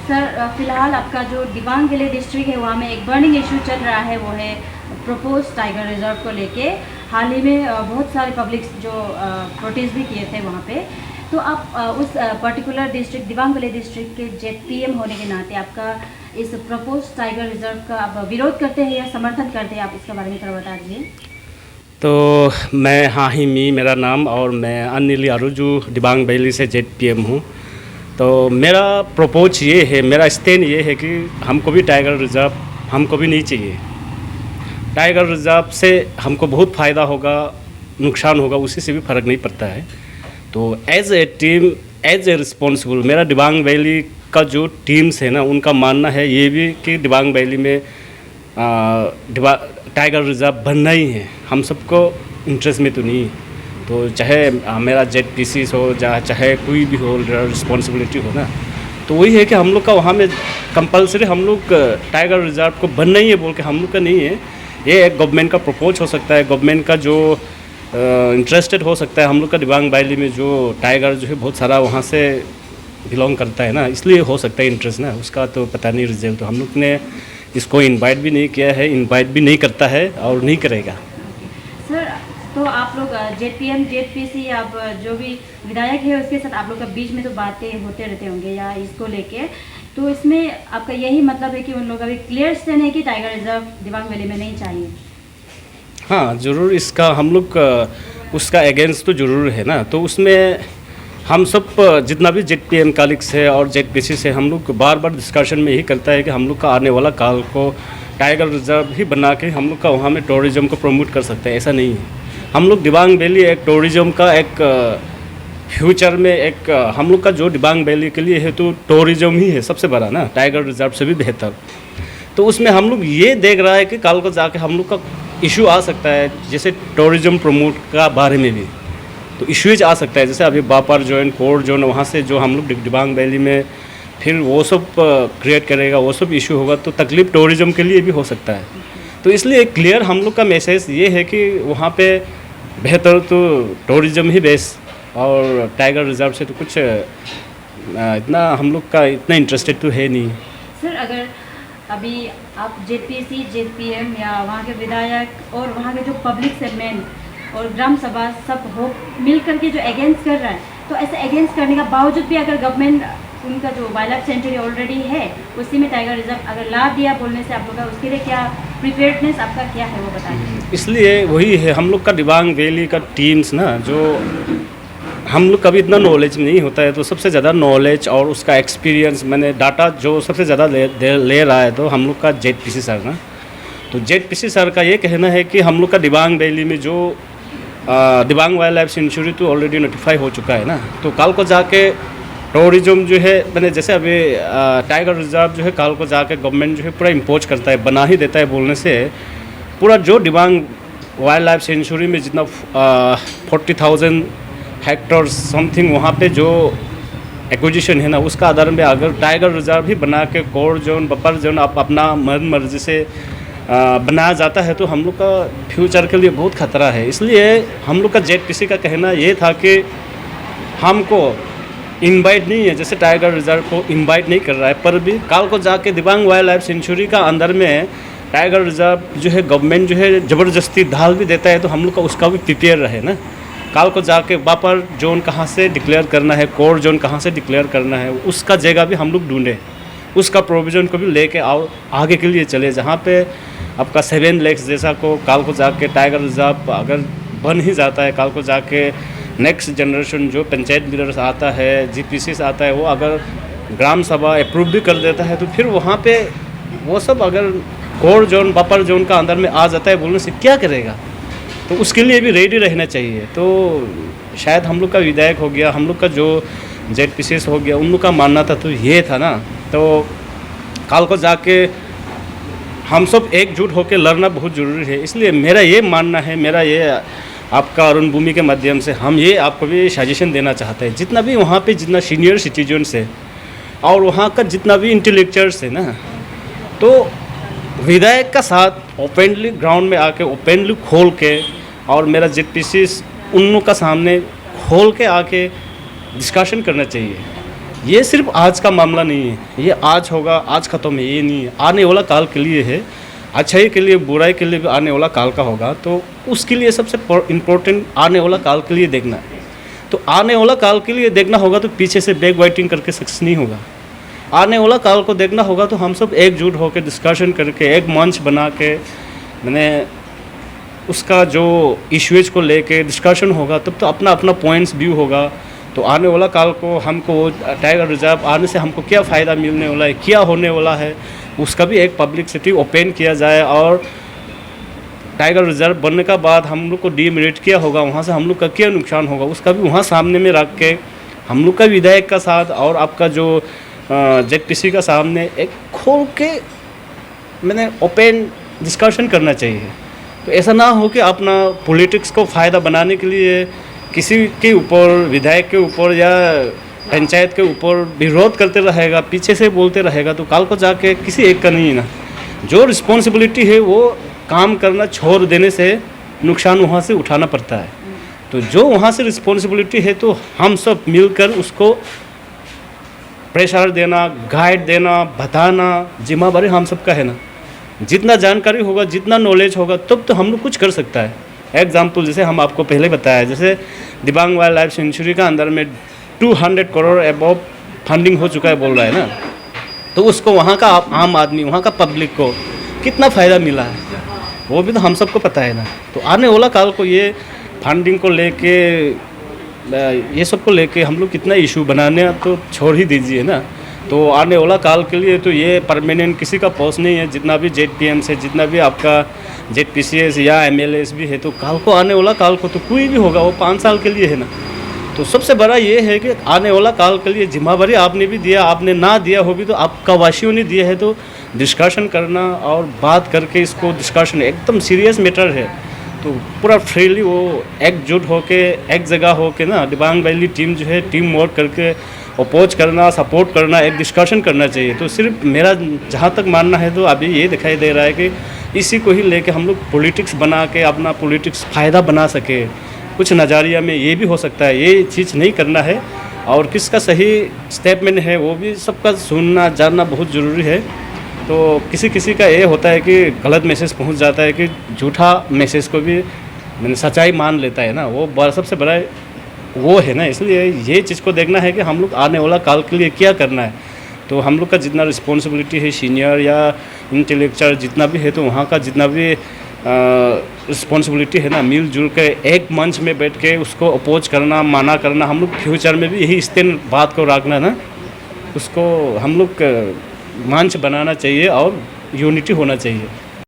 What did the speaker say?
Sir फिलहाल आपका जो दिबांग वैली डिस्ट्रिक्ट है वहाँ में एक बर्निंग इशू चल रहा है, वो है प्रपोज टाइगर रिजर्व को लेके। हाल ही में बहुत सारे पब्लिक जो प्रोटेस्ट भी किए थे वहाँ पे। तो आप उस particular district Dibang valley district के जेपीएम होने के नाते आपका इस प्रपोज टाइगर रिजर्व का आप विरोध करते हैं या समर्थन करते हैं, आप इसके बारे में थोड़ा बता दीजिए। तो मैं हाहिमी मेरा नाम, और मैं अनिल यारूजू दिबांग वैली से जेपीएम हूँ। तो मेरा प्रपोज ये है, मेरा स्टैंड ये है कि हमको भी टाइगर रिजर्व हमको भी नहीं चाहिए। टाइगर रिजर्व से हमको बहुत फ़ायदा होगा, नुकसान होगा, उसी से भी फ़र्क नहीं पड़ता है। तो as a team, as a responsible, मेरा दिबांग वैली का जो टीम्स है ना, उनका मानना है ये भी कि दिबांग वैली में टाइगर रिजर्व बनना ही है। हम सबको इंटरेस्ट में तो नहीं, तो चाहे मेरा जेडपीसी हो, चाहे कोई भी हो, रिस्पॉन्सिबिलिटी हो ना, तो वही है कि हम लोग का वहाँ में कंपलसरी हम लोग टाइगर रिजर्व को बनना ही है बोल के हम लोग का नहीं है। ये एक गवर्नमेंट का प्रपोज हो सकता है, गवर्नमेंट का जो इंटरेस्टेड हो सकता है। हम लोग का दिबांग वैली में जो टाइगर जो है बहुत सारा वहाँ से बिलोंग करता है ना, इसलिए हो सकता है इंटरेस्ट ना, उसका तो पता नहीं रिजल्ट। तो हम लोग ने इसको इनवाइट भी नहीं किया है, इनवाइट भी नहीं करता है और नहीं करेगा। सर तो आप लोग जेपीएम जेपीसी आप जो भी विधायक है उसके साथ आप लोग का बीच में तो बातें होते रहते होंगे या इसको लेके, तो इसमें आपका यही मतलब है कि उन लोगों का भी क्लियर स्टैंड है कि टाइगर रिजर्व दिबांग वैली में नहीं चाहिए? हाँ ज़रूर, इसका हम लोग उसका अगेंस्ट तो ज़रूर है ना। तो उसमें हम सब जितना भी जेपीएम कलीग्स है और जेपीसी से हम लोग बार बार डिस्कशन में यही करता है कि हम लोग का आने वाला काल को टाइगर रिजर्व ही बना के हम लोग का वहाँ में टूरिज़्म को प्रमोट कर सकते हैं। ऐसा नहीं है, हम लोग दिबांग वैली एक टूरिज़्म का एक फ्यूचर में एक हम लोग का जो दिबांग वैली के लिए है तो टूरिज़्म ही है सबसे बड़ा ना, टाइगर रिजर्व से भी बेहतर। तो उसमें हम लोग ये देख रहा है कि कल को जाके हम लोग का इशू आ सकता है, जैसे टूरिज़्म प्रमोट का बारे में भी तो इश्यूज आ सकता है। जैसे अभी बापर जोन, कोर जोन, वहाँ से जो हम लोग दिबांग वैली में फिर वो सब क्रिएट करेगा, वो सब इशू होगा, तो तकलीफ टूरिज़्म के लिए भी हो सकता है। तो इसलिए क्लियर हम लोग का मैसेज ये है कि वहाँ पे बेहतर तो टूरिज़्म ही बेस, और टाइगर रिजर्व से तो कुछ इतना हम लोग का इतना इंटरेस्टेड तो है नहीं। सर अगर अभी आप जेपीसी जेपीएम या वहाँ के विधायक और वहाँ के जो पब्लिक सेगमेंट और ग्राम सभा सब हो मिल करके जो अगेंस्ट कर रहा है, तो ऐसे अगेंस्ट करने का बावजूद भी अगर गवर्नमेंट उनका जो वाइल्ड लाइफ सेंचुरी ऑलरेडी है उसी में टाइगर रिजर्व अगर ला दिया बोलने से आप लोग का उसके लिए क्या प्रिपेयर्डनेस आपका क्या है वो बताइए। इसलिए वही है हम लोग का दिबांग वैली का टीम्स ना, जो हम लोग कभी इतना नॉलेज नहीं होता है, तो सबसे ज़्यादा नॉलेज और उसका एक्सपीरियंस मैंने डाटा जो सबसे ज़्यादा ले रहा है तो हम लोग का जेडपीसी सर ना। तो जेडपीसी सर का ये कहना है कि हम लोग का दिबांग वैली में जो दिबांग वाइल्ड लाइफ सेंचुरी तो ऑलरेडी नोटिफाई हो चुका है ना, तो कल को जाके टूरिज़्म जो है मैंने जैसे अभी टाइगर रिजर्व जो है कल को जाके गवर्नमेंट जो है पूरा इम्पोज करता है, बना ही देता है बोलने से पूरा जो दिबांग वाइल्ड लाइफ सेंचुरी में जितना 40,000 हेक्टर्स समथिंग वहाँ पे जो एक्विजिशन है ना, उसका आधार में अगर टाइगर रिजर्व ही बना के कोर जोन, बफर जोन आप अपना मन मर्जी से बनाया जाता है तो हम लोग का फ्यूचर के लिए बहुत खतरा है। इसलिए हम लोग का जेडपीसी का कहना ये था कि हमको इनवाइट नहीं है, जैसे टाइगर रिजर्व को इनवाइट नहीं कर रहा है, पर भी कल को जाके दिबांग वाइल्ड लाइफ सेंचुरी का अंदर में टाइगर रिजर्व जो है गवर्नमेंट जो है ज़बरदस्ती ढाल भी देता है तो हम लोग का उसका भी प्रिपेयर रहे ना। कल को जाके बापर जोन कहाँ से डिक्लेयर करना है, कोर जोन कहाँ से डिक्लेयर करना है, उसका जगह भी हम लोग ढूंढें, उसका प्रोविज़न को भी लेके आओ आगे के लिए चले। जहाँ पे आपका 7 लेक्स जैसा को कल को जाके टाइगर रिजर्व अगर बन ही जाता है, कल को जाके नेक्स्ट जनरेशन जो पंचायत लीडर्स आता है, जीपीसी से आता है, वो अगर ग्राम सभा अप्रूव भी कर देता है तो फिर वहाँ पे वो सब अगर कोर जोन, बफर जोन का अंदर में आ जाता है बोलने से क्या करेगा, तो उसके लिए भी रेडी रहना चाहिए। तो शायद हम लोग का विधायक हो गया, हम लोग का जो जेडपीसी हो गया, उन लोग का मानना था तो ये था ना। तो कल को जाके हम सब एकजुट होकर लड़ना बहुत ज़रूरी है। इसलिए मेरा ये मानना है, मेरा ये आपका अरुण भूमि के माध्यम से हम ये आपको भी सजेशन देना चाहते हैं, जितना भी वहाँ पे जितना सीनियर सिटीजन्स है और वहाँ का जितना भी इंटेलेक्चुअल्स है ना, तो विधायक का साथ ओपनली ग्राउंड में आके ओपनली खोल के, और मेरा जेडपीसी उन लोग का सामने खोल के आके डिस्कशन करना चाहिए। ये सिर्फ आज का मामला नहीं है, ये आज होगा आज ख़त्म है, ये नहीं है, आने वाला काल के लिए है, अच्छाई के लिए बुराई के लिए भी आने वाला काल का होगा। तो उसके लिए सबसे इम्पोर्टेंट आने वाला काल के लिए देखना है। तो आने वाला काल के लिए देखना होगा तो पीछे से बैक वाइटिंग करके सक्सेस नहीं होगा। आने वाला काल को देखना होगा तो हम सब एकजुट होकर डिस्कशन करके एक मंच बना के मैंने उसका जो इश्यूज को लेके डिस्कशन होगा, तब तो अपना अपना पॉइंट्स व्यू होगा। तो आने वाला काल को हमको टाइगर रिजर्व आने से हमको क्या फ़ायदा मिलने वाला है, क्या होने वाला है, उसका भी एक पब्लिसिटी ओपन किया जाए। और टाइगर रिजर्व बनने का बाद हम लोग को डीमेरिट क्या होगा, वहाँ से हम लोग का क्या नुकसान होगा, उसका भी वहाँ सामने में रख के हम लोग का विधायक का साथ और आपका जो जेडपीसी का सामने एक खोल के मैंने ओपन डिस्कशन करना चाहिए। तो ऐसा ना हो कि अपना पॉलिटिक्स को फ़ायदा बनाने के लिए किसी के ऊपर, विधायक के ऊपर या पंचायत के ऊपर विरोध करते रहेगा, पीछे से बोलते रहेगा, तो काल को जाके किसी एक का नहीं है ना। जो रिस्पॉन्सिबिलिटी है वो काम करना छोड़ देने से नुकसान वहाँ से उठाना पड़ता है। तो जो वहाँ से रिस्पॉन्सिबिलिटी है तो हम सब मिलकर उसको प्रेशर देना, गाइड देना, बताना जिम्मेदारी हम सब का है ना। जितना जानकारी होगा, जितना नॉलेज होगा, तब तो हम लोग कुछ कर सकता है। एग्जाम्पल जैसे हम आपको पहले बताया, जैसे दिबांग वाइल्ड लाइफ सेंचुरी का अंदर में 200 करोड़ अबव फंडिंग हो चुका है बोल रहा है ना। तो उसको वहाँ का आम आदमी, वहाँ का पब्लिक को कितना फ़ायदा मिला है वो भी तो हम सबको पता है ना। तो आने वाला काल को ये फंडिंग को लेके, ये सब को लेके हम लोग कितना इशू बनाने तो छोड़ ही दीजिए ना। तो आने वाला काल के लिए तो ये परमानेंट किसी का पोस्ट नहीं है। जितना भी जेडपीएम से, जितना भी आपका जेडपीसीएस या एमएलएस भी है, तो काल को आने वाला काल को तो कोई भी होगा वो 5 साल के लिए है ना। तो सबसे बड़ा ये है कि आने वाला काल के लिए जिम्मेदारी आपने भी दिया, आपने ना दिया हो भी तो आपका वासियों ने दिया है। तो डिस्कशन करना और बात करके इसको डिस्कशन एकदम सीरियस मैटर है। तो पूरा फ्रीली वो एकजुट होके एक जगह होके ना दिबांग वैली टीम जो है, टीम वर्क करके अपोज करना, सपोर्ट करना, एक डिस्कशन करना चाहिए। तो सिर्फ मेरा जहाँ तक मानना है तो अभी ये दिखाई दे रहा है कि इसी को ही लेके हम लोग पॉलिटिक्स बना के अपना पॉलिटिक्स फ़ायदा बना सके। कुछ नज़रिया में ये भी हो सकता है, ये चीज़ नहीं करना है। और किसका सही स्टेटमेंट है वो भी सबका सुनना जानना बहुत ज़रूरी है। तो किसी किसी का ये होता है कि गलत मैसेज पहुंच जाता है, कि झूठा मैसेज को भी मैंने सच्चाई मान लेता है ना, वो सबसे बड़ा वो है ना। इसलिए ये चीज़ को देखना है कि हम लोग आने वाला काल के लिए क्या करना है। तो हम लोग का जितना रिस्पॉन्सिबिलिटी है, सीनियर या इंटेलेक्चुअल जितना भी है, तो वहाँ का जितना भी रिस्पॉन्सिबिलिटी है ना, मिलजुल के एक मंच में बैठ के उसको अपोज करना, माना करना। हम लोग फ्यूचर में भी यही स्टैंड बात को रखना ना, उसको हम लोग मंच बनाना चाहिए और यूनिटी होना चाहिए।